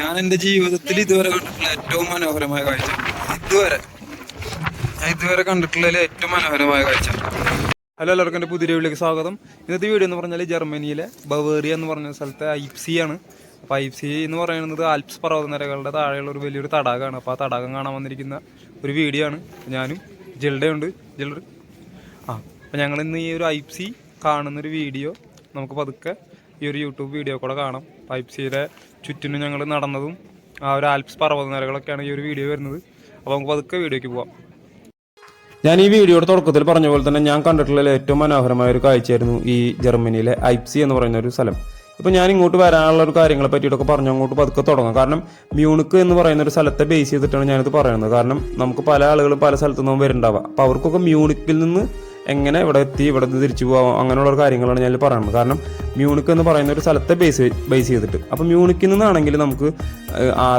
ഞാൻ എൻ്റെ ജീവിതത്തിൽ ഇതുവരെ കണ്ടിട്ടുള്ള ഏറ്റവും മനോഹരമായ കാഴ്ച. ഇതുവരെ കണ്ടിട്ടുള്ളതിൽ ഏറ്റവും മനോഹരമായ കാഴ്ച. ഹലോ, എല്ലാവർക്കും എൻ്റെ പുതിയ വീഡിയോയിലേക്ക് സ്വാഗതം. ഇന്നത്തെ വീഡിയോ എന്ന് പറഞ്ഞാൽ ജർമ്മനിയിലെ ബവേറിയ എന്ന് പറഞ്ഞ സ്ഥലത്തെ ഐപ്സി ആണ്. അപ്പോൾ ഐപ്സി എന്ന് പറയുന്നത് ആൽപ്സ് പർവ്വതനിരകളുടെ താഴെയുള്ള ഒരു വലിയൊരു തടാകമാണ്. അപ്പോൾ ആ തടാകം കാണാൻ വന്നിരിക്കുന്ന ഒരു വീഡിയോ ആണ്. ഞാനും ജിൽഡയുണ്ട്. അപ്പോൾ ഞങ്ങളിന്ന് ഈ ഒരു ഐപ്സി കാണുന്നൊരു വീഡിയോ നമുക്ക് പതുക്കെ ഈ ഒരു യൂട്യൂബ് വീഡിയോ കൂടെ കാണാം. ഐപ്സിയുടെ ചുറ്റിനും ഞങ്ങൾ നടന്നതും ആ ഒരു ആൽപ്സ് പർവ്വതനിരകളൊക്കെയാണ് ഈ ഒരു വീഡിയോ വരുന്നത്. അപ്പോൾ നമുക്ക് പതുക്കെ വീഡിയോയ്ക്ക് പോവാം. ഞാൻ ഈ വീഡിയോയുടെ തുടക്കത്തിൽ പറഞ്ഞ പോലെ തന്നെ ഞാൻ കണ്ടിട്ടുള്ള ഏറ്റവും മനോഹരമായ ഒരു കാഴ്ചയായിരുന്നു ഈ ജർമ്മനിയിലെ ഐപ്സി എന്ന് പറയുന്ന ഒരു സ്ഥലം. ഇപ്പോൾ ഞാൻ ഇങ്ങോട്ട് വരാനുള്ള ഒരു കാര്യങ്ങളെ പറ്റിയിട്ടൊക്കെ പറഞ്ഞു അങ്ങോട്ട് പതുക്കെ തുടങ്ങാം. കാരണം മ്യൂണിക്ക് എന്ന് പറയുന്ന ഒരു സ്ഥലത്തെ ബേസ് ചെയ്തിട്ടാണ് ഞാനിത് പറയുന്നത്. കാരണം നമുക്ക് പല ആളുകളും പല സ്ഥലത്തു നിന്നും വരുന്നുണ്ടാവുക. അപ്പോൾ അവർക്കൊക്കെ മ്യൂണിക്കിൽ നിന്ന് എങ്ങനെ ഇവിടെ എത്തി ഇവിടെ നിന്ന് തിരിച്ചു പോകാം അങ്ങനെയുള്ള കാര്യങ്ങളാണ് ഞാൻ പറയുന്നത്. കാരണം മ്യൂണിക്ക് എന്ന് പറയുന്ന ഒരു സ്ഥലത്തെ ബേസ് ചെയ്തിട്ട്. അപ്പോൾ മ്യൂണിക്കിൽ നിന്നാണെങ്കിൽ നമുക്ക്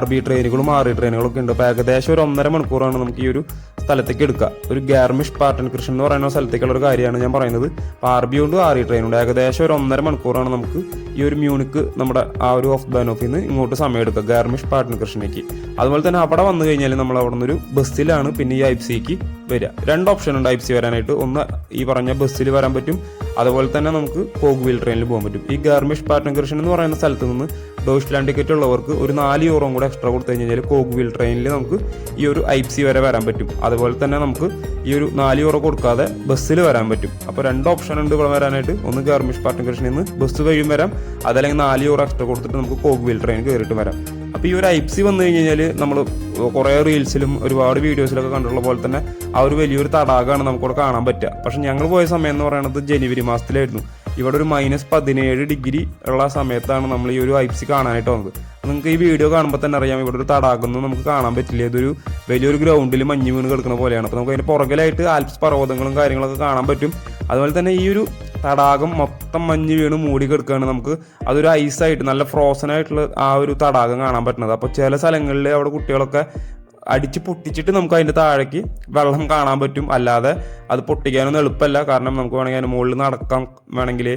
RB ട്രെയിനുകളും RE ട്രെയിനുകളൊക്കെ ഉണ്ട്. അപ്പോൾ ഏകദേശം ഒരു 1.5 മണിക്കൂറാണ് നമുക്ക് ഈ ഒരു സ്ഥലത്തേക്ക് എടുക്കുക. ഒരു ഗാർമിഷ് പാർട്ടൻകൃഷ്ണൻ എന്ന് പറയുന്ന സ്ഥലത്തേക്കുള്ള ഒരു കാര്യമാണ് ഞാൻ പറയുന്നത്. അപ്പോൾ RB ഉണ്ട് RE ട്രെയിനുണ്ട്. ഏകദേശം ഒരു 1.5 മണിക്കൂറാണ് നമുക്ക് ഈ ഒരു മ്യൂണിക്ക് നമ്മുടെ ആ ഒരു ഓഫ് ബാനോഫിൽ നിന്ന് ഇങ്ങോട്ട് സമയം എടുക്കുക ഗാർമിഷ് പാർട്ടൻകൃഷ്ണനിലേക്ക്. അതുപോലെ തന്നെ അവിടെ വന്നു കഴിഞ്ഞാൽ നമ്മൾ അവിടെ നിന്നൊരു ബസ്സിലാണ് പിന്നെ ഈ ഐപ്സിക്ക് വരിക. 2 ഓപ്ഷൻ ഉണ്ട് ഐപ്സി വരാനായിട്ട്. ഒന്ന് ഈ പറഞ്ഞ ബസ്സിൽ വരാൻ പറ്റും, അതുപോലെ തന്നെ നമുക്ക് കോഗ്വീൽ ട്രെയിനിൽ പോകാൻ പറ്റും. ഈ ഗാർമിഷ് പാർട്ടൻകൃഷ്ണൻ എന്ന് പറയുന്ന സ്ഥലത്ത് നിന്ന് ഡോയ്ച്ച്ലാൻഡ് ടിക്കറ്റ് ഉള്ളവർക്ക് ഒരു 4 യൂറോയും കൂടെ എക്സ്ട്രാ കൊടുത്തു കഴിഞ്ഞാൽ കോഗ്വീൽ ട്രെയിനിൽ നമുക്ക് ഈ ഒരു ഐപ്സി വരെ വരാൻ പറ്റും. അതുപോലെ തന്നെ നമുക്ക് ഈ ഒരു 4 യൂറോ കൊടുക്കാതെ ബസ്സിൽ വരാൻ പറ്റും. അപ്പോൾ 2 ഓപ്ഷൻ ഉണ്ട് ഇവിടെ വരാനായിട്ട്. ഒന്ന് ഗാർമിഷ് പാർട്ടൻകൃഷ്ണനിൽ നിന്ന് ബസ് വഴിയും വരാം, അതല്ലെങ്കിൽ 4 യൂറോ എക്സ്ട്രാ കൊടുത്തിട്ട് നമുക്ക് കോഗ്വീൽ ട്രെയിൻ കയറിയിട്ട് വരാം. അപ്പോൾ ഈ ഒരു ഐപ്സി വന്നു കഴിഞ്ഞാൽ നമ്മൾ കുറേ റീൽസിലും ഒരുപാട് വീഡിയോസിലൊക്കെ കണ്ടിട്ടുള്ള പോലെ തന്നെ ആ ഒരു വലിയൊരു തടാകമാണ് നമുക്കിവിടെ കാണാൻ പറ്റുക. പക്ഷെ ഞങ്ങൾ പോയ സമയം എന്ന് പറയുന്നത് ജനുവരി മാസത്തിലായിരുന്നു. ഇവിടെ ഒരു -17 ഡിഗ്രി ഉള്ള സമയത്താണ് നമ്മൾ ഈ ഒരു ഐപ്സി കാണാനായിട്ട് വന്നത്. നിങ്ങൾക്ക് ഈ വീഡിയോ കാണുമ്പോൾ തന്നെ അറിയാം ഇവിടെ ഒരു തടാകമൊന്നും നമുക്ക് കാണാൻ പറ്റില്ല. ഇതൊരു വലിയൊരു ഗ്രൗണ്ടിൽ മഞ്ഞ് വീണ് കിടക്കുന്ന പോലെയാണ്. അപ്പോൾ നമുക്ക് അതിന് പുറകിലായിട്ട് ആൽപ്സ് പർവ്വതങ്ങളും കാര്യങ്ങളൊക്കെ കാണാൻ പറ്റും. അതുപോലെ തന്നെ ഈ ഒരു തടാകം മൊത്തം മഞ്ഞ് വീണ് മൂടി കിടക്കുകയാണ്. നമുക്ക് അതൊരു ഐസായിട്ട് നല്ല ഫ്രോസൺ ആയിട്ടുള്ള ആ ഒരു തടാകം കാണാൻ പറ്റുന്നത്. അപ്പോൾ ചില സ്ഥലങ്ങളിൽ അവിടെ കുട്ടികളൊക്കെ അടിച്ച് പൊട്ടിച്ചിട്ട് നമുക്ക് അതിൻ്റെ താഴേക്ക് വെള്ളം കാണാൻ പറ്റും. അല്ലാതെ അത് പൊട്ടിക്കാനൊന്നും എളുപ്പമല്ല. കാരണം നമുക്ക് വേണമെങ്കിൽ അതിന് മുകളിൽ നടക്കാം, വേണമെങ്കിൽ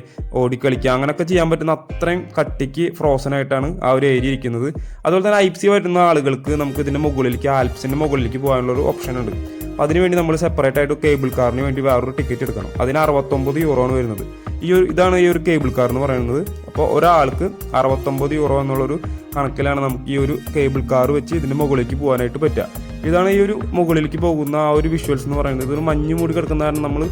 ഓടിക്കളിക്കാം, അങ്ങനെയൊക്കെ ചെയ്യാൻ പറ്റുന്ന അത്രയും കട്ടിക്ക് ഫ്രോസൺ ആയിട്ടാണ് ആ ഒരു ഏരിയ ഇരിക്കുന്നത്. അതുപോലെ തന്നെ ഐപ്സി വരുന്ന ആളുകൾക്ക് നമുക്ക് ഇതിൻ്റെ മുകളിലേക്ക് ആൽപ്സിൻ്റെ മുകളിലേക്ക് പോകാനുള്ളൊരു ഓപ്ഷൻ ഉണ്ട്. അപ്പോൾ അതിനുവേണ്ടി നമ്മൾ സെപ്പറേറ്റ് ആയിട്ട് കേബിൾ കാറിന് വേണ്ടി വേറൊരു ടിക്കറ്റ് എടുക്കണം. അതിന് 69 യൂറോ ആണ് വരുന്നത്. ഇതാണ് ഈ ഒരു കേബിൾ കാർ എന്ന് പറയുന്നത്. അപ്പോൾ ഒരാൾക്ക് 69 യൂറോ എന്നുള്ളൊരു കണക്കിലാണ് നമുക്ക് ഈ ഒരു കേബിൾ കാർ വെച്ച് ഇതിൻ്റെ മുകളിലേക്ക് പോകാനായിട്ട് പറ്റുക. ഇതാണ് ഈ ഒരു മുകളിലേക്ക് പോകുന്ന ആ ഒരു വിഷ്വൽസ് എന്ന് പറയുന്നത്. ഇതൊരു മഞ്ഞ് മൂടി കിടക്കുന്ന കാരണം നമ്മൾ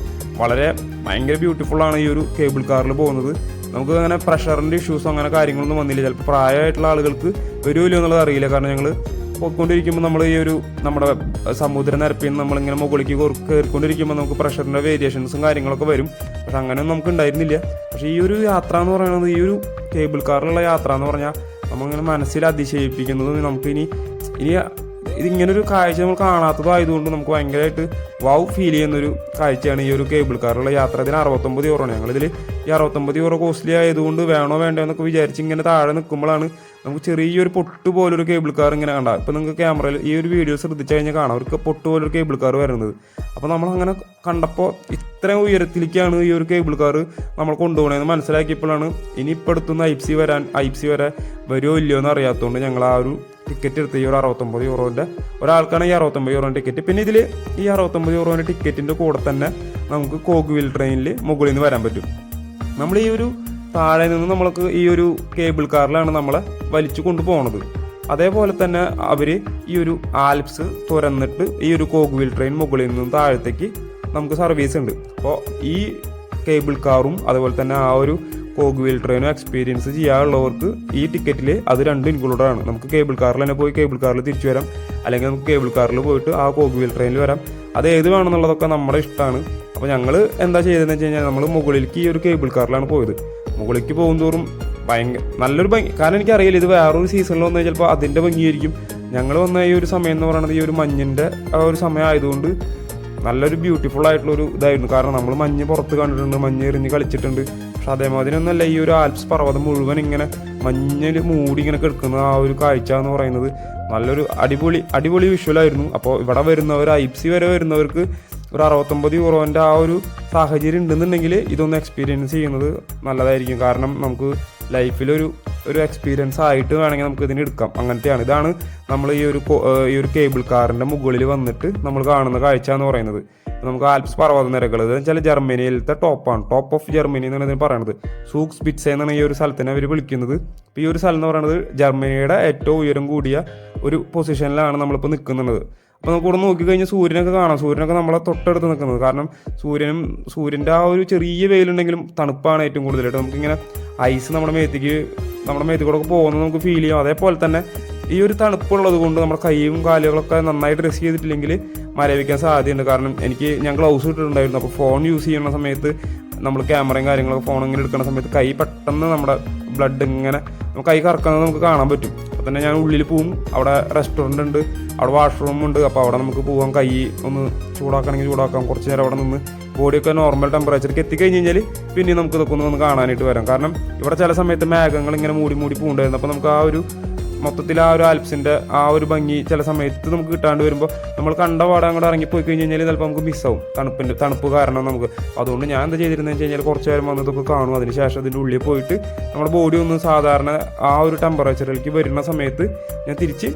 ഭയങ്കര ബ്യൂട്ടിഫുള്ളാണ് ഈ ഒരു കേബിൾ കാറിൽ പോകുന്നത്. നമുക്ക് അങ്ങനെ പ്രഷറിൻ്റെ ഇഷ്യൂസോ അങ്ങനെ കാര്യങ്ങളൊന്നും വന്നില്ല. ചിലപ്പോൾ പ്രായമായിട്ടുള്ള ആളുകൾക്ക് വരുമല്ലോ എന്നുള്ളത് അറിയില്ല. കാരണം ഞങ്ങൾ പോയിക്കൊണ്ടിരിക്കുമ്പോൾ നമ്മൾ ഈ ഒരു നമ്മുടെ സമുദ്രനിരപ്പിൽ നിന്ന് നമ്മളിങ്ങനെ മുകളിലേക്ക് കയറിക്കൊണ്ടിരിക്കുമ്പോൾ നമുക്ക് പ്രഷറിൻ്റെ വേരിയേഷൻസും കാര്യങ്ങളൊക്കെ വരും. പക്ഷെ അങ്ങനെയൊന്നും നമുക്ക് ഉണ്ടായിരുന്നില്ല. പക്ഷേ ഈ ഒരു യാത്ര എന്ന് പറയുന്നത്, ഈ ഒരു കേബിൾ കാറിലുള്ള യാത്ര എന്ന് പറഞ്ഞാൽ നമ്മളിങ്ങനെ മനസ്സിൽ അതിശയിപ്പിക്കുന്നത്, നമുക്ക് ഇനി ഇതിങ്ങനൊരു കാഴ്ച നമ്മൾ കാണാത്തതായതുകൊണ്ട് നമുക്ക് ഭയങ്കരമായിട്ട് ഫീൽ ചെയ്യുന്നൊരു കാഴ്ചയാണ് ഈ ഒരു കേബിൾ കാറിലുള്ള യാത്ര. ഇതിന് 69 യൂറോ ആണ്. ഞങ്ങളിതിൽ ഈ 69 യൂറോ കോസ്റ്റ്ലി ആയതുകൊണ്ട് വേണോ വേണ്ടോ എന്നൊക്കെ വിചാരിച്ച് ഇങ്ങനെ താഴെ നിൽക്കുമ്പോഴാണ് നമുക്ക് ചെറിയൊരു പൊട്ട് പോലൊരു കേബിൾ കാർ ഇങ്ങനെ കണ്ടാൽ. ഇപ്പോൾ നിങ്ങൾക്ക് ക്യാമറയിൽ ഈ ഒരു വീഡിയോ ശ്രദ്ധിച്ചു കഴിഞ്ഞാൽ കാണാം ഒരു പൊട്ട് പോലൊരു കേബിൾ കാർ വരുന്നത്. അപ്പോൾ നമ്മളങ്ങനെ കണ്ടപ്പോൾ ഇത്രയും ഉയരത്തിലേക്കാണ് ഈ ഒരു കേബിൾ കാർ നമ്മൾ കൊണ്ടുപോകണമെന്ന് മനസ്സിലാക്കിയപ്പോഴാണ് ഇനിയിപ്പോൾ അടുത്തുനിന്ന് ഐപ്സി വരെ വരുമോ ഇല്ലയോ എന്ന് അറിയാത്തതുകൊണ്ട് ഞങ്ങൾ ആ ഒരു ടിക്കറ്റ് എടുത്ത് ഈ ഒരു 69 യൂറോൻ്റെ ഒരാൾക്കാണ് ഈ 69 യൂറോൻ്റെ ടിക്കറ്റ്. പിന്നെ ഇതിൽ ഈ 69 യൂറോൻ്റെ ടിക്കറ്റിൻ്റെ കൂടെ തന്നെ നമുക്ക് കോഗ്വീൽ ട്രെയിനിൽ മുകളിൽ നിന്ന് വരാൻ പറ്റും. നമ്മൾ ഈ ഒരു താഴെ നിന്ന് നമ്മൾക്ക് ഈ ഒരു കേബിൾ കാറിലാണ് നമ്മളെ വലിച്ചു കൊണ്ടുപോകുന്നത്. അതേപോലെ തന്നെ അവർ ഈ ഒരു ആൽപ്സ് തുറന്നിട്ട് ഈ ഒരു കോഗ്വീൽ ട്രെയിൻ മുകളിൽ നിന്ന് താഴത്തേക്ക് നമുക്ക് സർവീസ് ഉണ്ട്. അപ്പോൾ ഈ കേബിൾ കാറും അതുപോലെ തന്നെ ആ ഒരു കോഗ്വീൽ ട്രെയിനും എക്സ്പീരിയൻസ് ചെയ്യാനുള്ളവർക്ക് ഈ ടിക്കറ്റിൽ അത് 2 ഇൻക്ലൂഡാണ്. നമുക്ക് കേബിൾ കാറിൽ തന്നെ പോയി കേബിൾ കാറിൽ തിരിച്ചു വരാം, അല്ലെങ്കിൽ നമുക്ക് കേബിൾ കാറിൽ പോയിട്ട് ആ കോഗ്വീൽ ട്രെയിനിൽ വരാം. അത് ഏത് വേണമെന്നുള്ളതൊക്കെ നമ്മുടെ ഇഷ്ടമാണ്. അപ്പോൾ ഞങ്ങൾ എന്താ ചെയ്തതെന്ന് വെച്ച് കഴിഞ്ഞാൽ നമ്മൾ മുകളിലേക്ക് ഈ ഒരു കേബിൾ കാറിലാണ് പോയത്. മുകളിലേക്ക് പോകുന്തോറും നല്ലൊരു ഭംഗി. കാരണം എനിക്കറിയില്ല ഇത് വേറൊരു സീസണിൽ വന്നാൽ ചിലപ്പോൾ അതിൻ്റെ ഭംഗിയായിരിക്കും. ഞങ്ങൾ വന്ന ഈ ഒരു സമയം എന്ന് പറയുന്നത് ഈ ഒരു മഞ്ഞിൻ്റെ ആ ഒരു സമയം ആയതുകൊണ്ട് നല്ലൊരു ബ്യൂട്ടിഫുൾ ആയിട്ടുള്ളൊരു ഇതായിരുന്നു. കാരണം നമ്മൾ മഞ്ഞ് പുറത്ത് കണ്ടിട്ടുണ്ട്, മഞ്ഞ് എറിഞ്ഞ് കളിച്ചിട്ടുണ്ട്. പക്ഷെ അതേമാതിരി ഒന്നല്ല ഈ ഒരു ആൽപ്സ് പർവ്വതം മുഴുവൻ ഇങ്ങനെ മഞ്ഞിൽ മൂടി ഇങ്ങനെ കിടക്കുന്ന ആ ഒരു കാഴ്ച എന്ന് പറയുന്നത് നല്ലൊരു അടിപൊളി വിഷ്വലായിരുന്നു. അപ്പോൾ ഇവിടെ വരുന്നവർ ഐപ്സി വരെ വരുന്നവർക്ക് ഒരു 69 യൂറോൻ്റെ ആ ഒരു സാഹചര്യം ഉണ്ടെന്നുണ്ടെങ്കിൽ ഇതൊന്ന് എക്സ്പീരിയൻസ് ചെയ്യുന്നത് നല്ലതായിരിക്കും. കാരണം നമുക്ക് ലൈഫിലൊരു ഒരു എക്സ്പീരിയൻസ് ആയിട്ട് വേണമെങ്കിൽ നമുക്ക് ഇതിന് എടുക്കാം. അങ്ങനത്തെയാണ്. ഇതാണ് നമ്മൾ ഈ ഒരു കേബിൾ കാറിൻ്റെ മുകളിൽ വന്നിട്ട് നമ്മൾ കാണുന്ന കാഴ്ച എന്ന് പറയുന്നത്. നമുക്ക് ആൽപ്സ് പർവ്വതനിരകൾ എന്ന് വെച്ചാൽ ജർമ്മനിയിലത്തെ ടോപ്പാണ്, ടോപ്പ് ഓഫ് ജർമ്മനി എന്നാണ് ഇതിന് പറയുന്നത്. സൂക്സ്പിറ്റ്സെ എന്നാണ് ഈ ഒരു സ്ഥലത്തിനെ അവർ വിളിക്കുന്നത്. ഇപ്പോൾ ഈ ഒരു സ്ഥലം എന്ന് പറയുന്നത് ജർമ്മനിയുടെ ഏറ്റവും ഉയരം കൂടിയ ഒരു പൊസിഷനിലാണ് നമ്മളിപ്പോൾ നിൽക്കുന്നത്. അപ്പോൾ നമുക്ക് ഇവിടെ നോക്കിക്കഴിഞ്ഞാൽ സൂര്യനൊക്കെ കാണാം. സൂര്യനൊക്കെ നമ്മളെ തൊട്ടടുത്ത് നിൽക്കുന്നത്. കാരണം സൂര്യൻ്റെ ആ ഒരു ചെറിയ വെയിലുണ്ടെങ്കിലും തണുപ്പാണ് ഏറ്റവും കൂടുതലായിട്ട്. നമുക്കിങ്ങനെ ഐസ് നമ്മുടെ മേത്തേക്ക് കൂടെ പോകുന്നത് നമുക്ക് ഫീൽ ചെയ്യും. അതേപോലെ തന്നെ ഈ ഒരു തണുപ്പുള്ളത് കൊണ്ട് നമ്മുടെ കൈയും കാലുകളൊക്കെ നന്നായിട്ട് ഡ്രസ് ചെയ്തിട്ടില്ലെങ്കിൽ മരവിക്കാൻ സാധ്യതയുണ്ട്. കാരണം ഞാൻ ഗ്ലൗസ് ഇട്ടിട്ടുണ്ടായിരുന്നു. അപ്പോൾ ഫോൺ യൂസ് ചെയ്യുന്ന സമയത്ത് നമ്മൾ ക്യാമറയും കാര്യങ്ങളൊക്കെ ഫോൺ ഇങ്ങനെ എടുക്കുന്ന സമയത്ത് കൈ പെട്ടെന്ന് നമ്മുടെ ബ്ലഡ് ഇങ്ങനെ കൈ കറക്കുന്നത് നമുക്ക് കാണാൻ പറ്റും. അപ്പോൾ തന്നെ ഞാൻ ഉള്ളിൽ പോവും. അവിടെ റെസ്റ്റോറൻറ്റ് ഉണ്ട്, അവിടെ വാഷ്റൂം ഉണ്ട്. അപ്പോൾ അവിടെ നമുക്ക് പോകാം, കൈ ഒന്ന് ചൂടാക്കണമെങ്കിൽ ചൂടാക്കാം. കുറച്ച് നേരം അവിടെ നിന്ന് ബോഡിയൊക്കെ നോർമൽ ടെമ്പറേച്ചർക്ക് എത്തിക്കഴിഞ്ഞ് കഴിഞ്ഞാൽ പിന്നെ നമുക്ക് ഇതൊക്കെ ഒന്ന് കാണാനായിട്ട് വരാം. കാരണം ഇവിടെ ചില സമയത്ത് മേഘങ്ങൾ ഇങ്ങനെ മൂടി പോകുന്നുണ്ടായിരുന്നു. അപ്പോൾ നമുക്ക് ആ ഒരു മൊത്തത്തിൽ ആ ഒരു ആൽപ്സിൻ്റെ ആ ഒരു ഭംഗി ചില സമയത്ത് നമുക്ക് കിട്ടാണ്ട് വരുമ്പോൾ നമ്മൾ കണ്ട പാടെ അങ്ങോട്ട് ഇറങ്ങിപ്പോയി കഴിഞ്ഞ് കഴിഞ്ഞാൽ ചിലപ്പോൾ നമുക്ക് മിസ്സാവും, തണുപ്പ് കാരണം നമുക്ക്. അതുകൊണ്ട് ഞാൻ എന്താ ചെയ്തിരുന്നത് വെച്ച് കഴിഞ്ഞാൽ കുറച്ച് നേരം വന്നതൊക്കെ കാണും. അതിന് ശേഷം അതിൻ്റെ ഉള്ളിൽ പോയിട്ട് നമ്മുടെ ബോഡി ഒന്ന് സാധാരണ ആ ഒരു ടെമ്പറേച്ചറിലേക്ക് വരുന്ന സമയത്ത് ഞാൻ തിരിച്ച്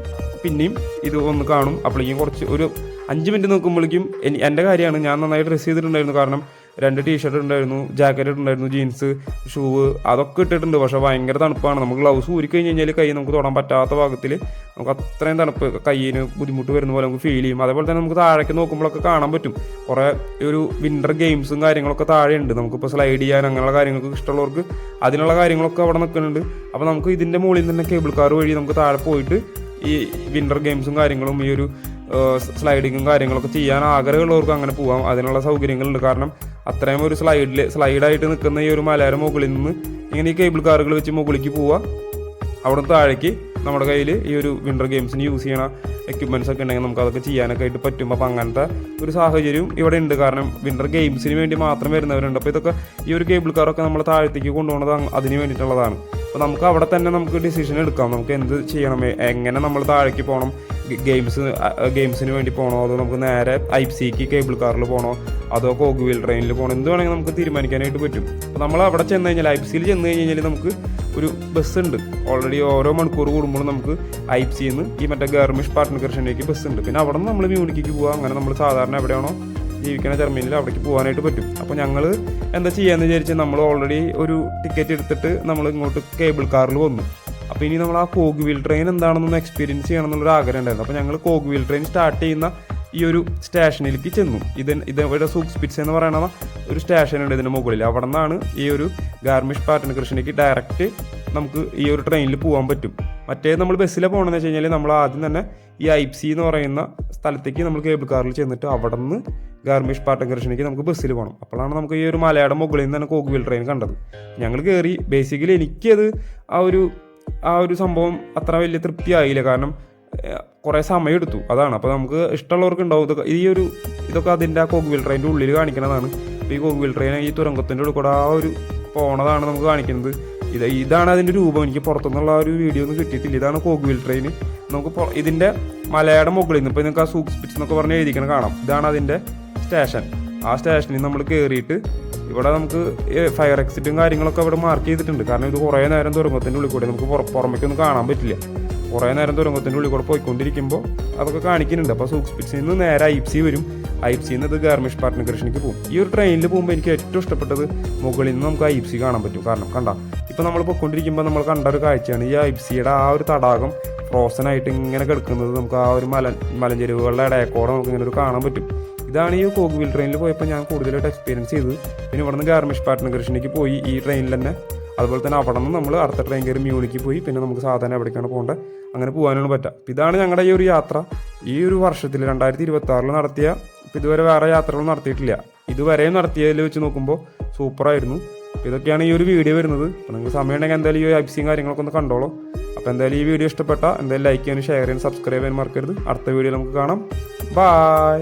പിന്നെയും ഇത് ഒന്ന് കാണും. അപ്പോഴേക്കും കുറച്ച് ഒരു 5 മിനിറ്റ് നോക്കുമ്പോഴേക്കും എൻ്റെ കാര്യമാണ്, ഞാൻ നന്നായി ഡ്രസ്സ് ചെയ്തിട്ടുണ്ടായിരുന്നു. കാരണം 2 ടീഷർട്ട് ഉണ്ടായിരുന്നു, ജാക്കറ്റ് ഉണ്ടായിരുന്നു, ജീൻസ്, ഷൂവ് അതൊക്കെ ഇട്ടിട്ടുണ്ട്. പക്ഷേ ഭയങ്കര തണുപ്പാണ്. നമുക്ക് ഗ്ലൗസ് ഊരിക്കഴിഞ്ഞ് കഴിഞ്ഞാൽ കൈ നമുക്ക് തൊടാൻ പറ്റാത്ത ഭാഗത്തിൽ നമുക്ക് അത്രയും തണുപ്പ്, കയ്യിന് ബുദ്ധിമുട്ട് വരുന്ന പോലെ നമുക്ക് ഫീൽ ചെയ്യും. അതേപോലെ തന്നെ നമുക്ക് താഴേക്ക് നോക്കുമ്പോഴൊക്കെ കാണാൻ പറ്റും കുറേ ഒരു വിൻ്റർ ഗെയിംസും കാര്യങ്ങളൊക്കെ താഴെയുണ്ട്. നമുക്കിപ്പോൾ സ്ലൈഡ് ചെയ്യാൻ അങ്ങനെയുള്ള കാര്യങ്ങൾക്ക് ഇഷ്ടമുള്ളവർക്ക് അതിനുള്ള കാര്യങ്ങളൊക്കെ അവിടെ നിൽക്കുന്നുണ്ട്. അപ്പോൾ നമുക്ക് ഇതിൻ്റെ മുകളിൽ തന്നെ കേബിൾ കാർ വഴി നമുക്ക് താഴെ പോയിട്ട് ഈ വിൻ്റർ ഗെയിംസും കാര്യങ്ങളും ഈ ഒരു സ്ലൈഡിങ്ങും കാര്യങ്ങളൊക്കെ ചെയ്യാൻ ആഗ്രഹമുള്ളവർക്ക് അങ്ങനെ പോകാം. അതിനുള്ള സൗകര്യങ്ങളുണ്ട്. കാരണം അത്രയും ഒരു സ്ലൈഡായിട്ട് നിൽക്കുന്ന ഈ ഒരു മലയുടെ മുകളിൽ നിന്ന് ഇങ്ങനെ ഈ കേബിൾ കാറുകൾ വെച്ച് മുകളിലേക്ക് പോവുക. അവിടെ താഴേക്ക് നമ്മുടെ കയ്യിൽ ഈ ഒരു വിൻ്റർ ഗെയിംസിന് യൂസ് ചെയ്യണ എക്യുപ്മെൻറ്റ്സ് ഒക്കെ ഉണ്ടെങ്കിൽ നമുക്ക് അതൊക്കെ ചെയ്യാനൊക്കെ ആയിട്ട് പറ്റും. അപ്പോൾ അങ്ങനത്തെ ഒരു സാഹചര്യം ഇവിടെ ഉണ്ട്. കാരണം വിൻ്റർ ഗെയിംസിന് വേണ്ടി മാത്രം വരുന്നവരുണ്ട്. അപ്പോൾ ഇതൊക്കെ ഈ ഒരു കേബിൾ കാറൊക്കെ നമ്മൾ താഴത്തേക്ക് കൊണ്ടുപോകുന്നത് അതിന് വേണ്ടിയിട്ടുള്ളതാണ്. അപ്പോൾ നമുക്ക് അവിടെ തന്നെ നമുക്ക് ഡിസിഷൻ എടുക്കാം. നമുക്ക് എന്ത് ചെയ്യണം, എങ്ങനെ നമ്മൾ താഴേക്ക് പോകണം, ഗെയിംസിന് വേണ്ടി പോകണോ, അതോ നമുക്ക് നേരെ ഐപ്സിക്ക് കേബിൾ കാറിൽ പോകണോ, അതോ കോഗ്വീൽ ട്രെയിനിൽ പോകണോ, എന്ത് വേണമെങ്കിൽ നമുക്ക് തീരുമാനിക്കാനായിട്ട് പറ്റും. അപ്പോൾ നമ്മൾ അവിടെ ചെന്ന് കഴിഞ്ഞാൽ ഐപ്സിയിൽ ചെന്ന് കഴിഞ്ഞാൽ നമുക്ക് ഒരു ബസ് ഉണ്ട്. ഓൾറെഡി ഓരോ മണിക്കൂർ കൂടുമ്പോഴും നമുക്ക് ഐപ്സിയിൽ നിന്ന് ഈ മറ്റേ ഗാർമിഷ് പാർട്ട്നർഷിപ്പിലേക്ക് ബസ് ഉണ്ട്. പിന്നെ അവിടെ നിന്ന് നമ്മൾ മ്യൂണിക്കിലേക്ക് പോകാം. അങ്ങനെ നമ്മൾ സാധാരണ എവിടെയാണോ ജീവിക്കുന്ന ജർമ്മനിയിൽ അവിടേക്ക് പോകാനായിട്ട് പറ്റും. അപ്പോൾ ഞങ്ങൾ എന്താ ചെയ്യാന്ന് വിചാരിച്ചാൽ നമ്മൾ ഓൾറെഡി ഒരു ടിക്കറ്റ് എടുത്തിട്ട് നമ്മൾ ഇങ്ങോട്ട് കേബിൾ കാറിൽ വന്നു. അപ്പോൾ ഇനി നമ്മൾ ആ കോഗ്വീൽ ട്രെയിൻ എന്താണെന്നൊന്ന് എക്സ്പീരിയൻസ് ചെയ്യണം എന്നുള്ളൊരു ആഗ്രഹം ഉണ്ടായിരുന്നു. അപ്പോൾ ഞങ്ങൾ കോഗ്വീൽ ട്രെയിൻ സ്റ്റാർട്ട് ചെയ്യുന്ന ഈ ഒരു സ്റ്റേഷനിലേക്ക് ചെന്നു. ഇവിടെ സൂക്സ്പിറ്റ്സ് എന്ന് പറയുന്ന ഒരു സ്റ്റേഷനുണ്ട് ഇതിൻ്റെ മുകളിൽ. അവിടെ നിന്നാണ് ഈ ഒരു ഗാർമിഷ് പാർട്ട്നർഷിപ്പിലേക്ക് ഡയറക്റ്റ് നമുക്ക് ഈ ഒരു ട്രെയിനിൽ പോകാൻ പറ്റും. മറ്റേത് നമ്മൾ ബസ്സിൽ പോകണമെന്ന് വെച്ച് കഴിഞ്ഞാൽ നമ്മൾ ആദ്യം തന്നെ ഈ ഐപ്സി എന്ന് പറയുന്ന സ്ഥലത്തേക്ക് നമ്മൾ കേബിൾ കാറിൽ ചെന്നിട്ട് അവിടെ നിന്ന് ഗാർമിഷ് പാർട്ട്നർഷിപ്പിലേക്ക് നമുക്ക് ബസ്സിൽ പോകണം. അപ്പോഴാണ് നമുക്ക് ഈ ഒരു മലയുടെ മുകളിൽ നിന്ന് തന്നെ കോഗ്വീൽ ട്രെയിൻ കണ്ടത്. ഞങ്ങൾ കയറി. ബേസിക്കലി എനിക്കത് ആ ഒരു സംഭവം അത്ര വലിയ തൃപ്തിയായില്ല. കാരണം കുറേ സമയം എടുത്തു, അതാണ്. അപ്പോൾ നമുക്ക് ഇഷ്ടമുള്ളവർക്ക് ഉണ്ടാവും ഇതൊക്കെ അതിൻ്റെ ആ കോഗ്വീൽ ട്രെയിനിൻ്റെ ഉള്ളിൽ കാണിക്കുന്നതാണ്. അപ്പോൾ ഈ കോഗ്വീൽ ട്രെയിൻ ഈ തുരങ്കത്തിൻ്റെ ഉള്ളിൽ കൂടെ ആ ഒരു പോണതാണ് നമുക്ക് കാണിക്കുന്നത്. ഇതാണ് അതിൻ്റെ രൂപം. എനിക്ക് പുറത്തുനിന്നുള്ള ആ ഒരു വീഡിയോ ഒന്നും കിട്ടിയിട്ടില്ല. ഇതാണ് കോഗ്വീൽ ട്രെയിൻ. നമുക്ക് ഇതിൻ്റെ മലയുടെ മുകളിൽ നിന്ന് ഇപ്പോൾ നിങ്ങൾക്ക് ആ സൂക്സ്പിറ്റ്സ് എന്നൊക്കെ പറഞ്ഞ് എഴുതിക്കണം കാണാം. ഇതാണ് അതിൻ്റെ സ്റ്റേഷൻ. ആ സ്റ്റേഷനിൽ നമ്മൾ കയറിയിട്ട് ഇവിടെ നമുക്ക് ഫയർ എക്സിറ്റും കാര്യങ്ങളൊക്കെ ഇവിടെ മാർക്ക് ചെയ്തിട്ടുണ്ട്. കാരണം ഇത് കുറേ നേരം തുരങ്കത്തിൻ്റെ ഉള്ളിൽ കൂടെ നമുക്ക് പുറമേക്കൊന്നും കാണാൻ പറ്റില്ല. കുറേ നേരം തുരങ്കത്തിൻ്റെ ഉള്ളിൽ കൂടെ പോയിക്കൊണ്ടിരിക്കുമ്പോൾ അതൊക്കെ കാണിക്കുന്നുണ്ട്. അപ്പോൾ സൂക്സ്പിറ്റ്സിൽ നിന്ന് നേരെ ഐപ്സി വരും. ഐപ്സിയിൽ നിന്ന് ഗാർമിഷ് പാർട്ട്നർഷിപ്പിലേക്ക് പോകും. ഈ ഒരു ട്രെയിനിൽ പോകുമ്പോൾ എനിക്ക് ഏറ്റവും ഇഷ്ടപ്പെട്ടത് മുകളിൽ നിന്ന് നമുക്ക് ഐപ്സി കാണാൻ പറ്റും. കാരണം ഇപ്പോൾ നമ്മൾ പോയിക്കൊണ്ടിരിക്കുമ്പോൾ നമ്മൾ കണ്ട ഒരു കാഴ്ചയാണ് ഈ ഐപ്സിയുടെ ആ ഒരു തടാകം ഫ്രോസൺ ആയിട്ട് ഇങ്ങനെ കിടക്കുന്നത്. നമുക്ക് ആ ഒരു മലഞ്ചെരുവുകളുടെ ഇടയക്കോടെ നമുക്ക് ഇങ്ങനെ ഒരു കാണാൻ പറ്റും. ഇതാണ് ഈ കോഗ്വീൽ ട്രെയിനിൽ പോയപ്പോൾ ഞാൻ കൂടുതലായിട്ട് എക്സ്പീരിയൻസ് ചെയ്തത്. പിന്നെ ഇവിടെ നിന്ന് ഗാർമിഷ് പാർട്ട്നർഷിപ്പിലേക്ക് പോയി ഈ ട്രെയിനിൽ തന്നെ. അതുപോലെ തന്നെ അവിടെ നിന്ന് നമ്മൾ അടുത്ത ട്രെയിൻ കയറി മ്യൂണിക്ക് പോയി. പിന്നെ നമുക്ക് സാധാരണ എവിടേക്കാണ് പോകേണ്ടത് അങ്ങനെ പോകാനാണ് പറ്റുക. ഇതാണ് ഞങ്ങളുടെ ഈ ഒരു യാത്ര. ഈ ഒരു വർഷത്തിൽ 2026 നടത്തിയ, ഇതുവരെ വേറെ യാത്രകൾ നടത്തിയിട്ടില്ല. ഇതുവരെയും നടത്തിയതിൽ വെച്ച് നോക്കുമ്പോൾ സൂപ്പറായിരുന്നു. അപ്പോൾ ഇതൊക്കെയാണ് ഈ ഒരു വീഡിയോ വരുന്നത്. അപ്പോൾ നിങ്ങൾക്ക് സമയം ഉണ്ടെങ്കിൽ എന്തായാലും ഈ ഐപ്സിയും കാര്യങ്ങളൊക്കെ ഒന്ന് കണ്ടോളൂ. അപ്പോൾ എന്തായാലും ഈ വീഡിയോ ഇഷ്ടപ്പെട്ട എന്തായാലും ലൈക്ക് ചെയ്യാനും ഷെയർ ചെയ്യാനും സബ്സ്ക്രൈബ് ചെയ്യാനും മറക്കരുത്. അടുത്ത വീഡിയോ നമുക്ക് കാണാം. ബൈ.